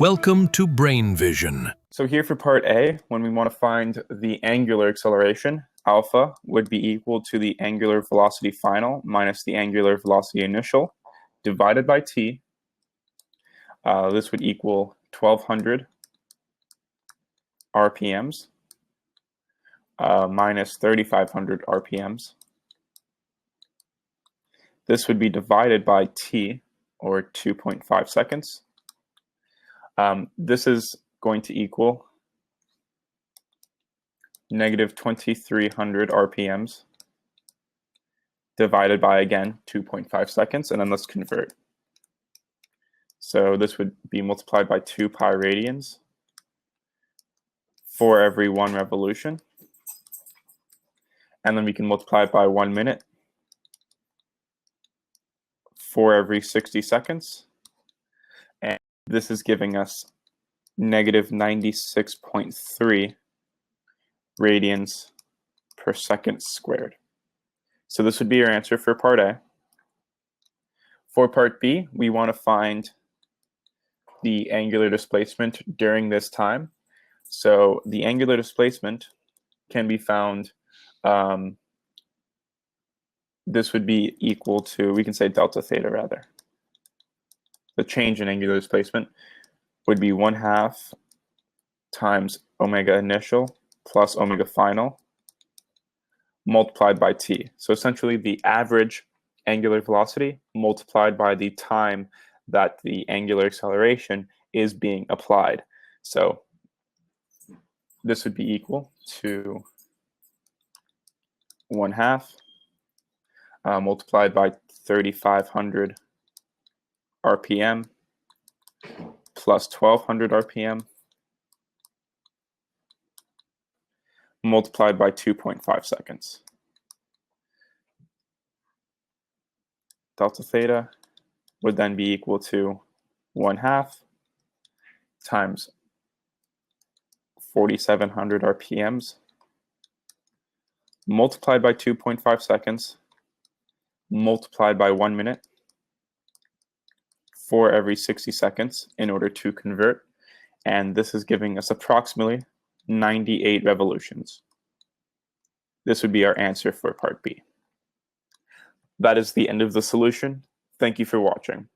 Welcome to Brain Vision. So here for part A, when we want to find the angular acceleration, alpha would be equal to the angular velocity final minus the angular velocity initial divided by t. This would equal 1200 RPMs minus 3500 RPMs. This would be divided by t, or 2.5 seconds. This is going to equal negative 2300 RPMs divided by, again, 2.5 seconds, and then let's convert. So this would be multiplied by 2 pi radians for every 1 revolution. And then we can multiply it by 1 minute for every 60 seconds. And this is giving us negative 96.3 radians per second squared. So this would be your answer for part A. For part B, we want to find the angular displacement during this time. So the angular displacement can be found, this would be equal to, we can say delta theta rather. The change in angular displacement would be 1/2 times omega initial plus omega final multiplied by t. So essentially the average angular velocity multiplied by the time that the angular acceleration is being applied. So this would be equal to 1/2 multiplied by 3500 RPM plus 1200 RPM multiplied by 2.5 seconds. Delta theta would then be equal to 1/2 times 4700 RPMs multiplied by 2.5 seconds multiplied by 1 minute for every 60 seconds in order to convert. And this is giving us approximately 98 revolutions. This would be our answer for part B. That is the end of the solution. Thank you for watching.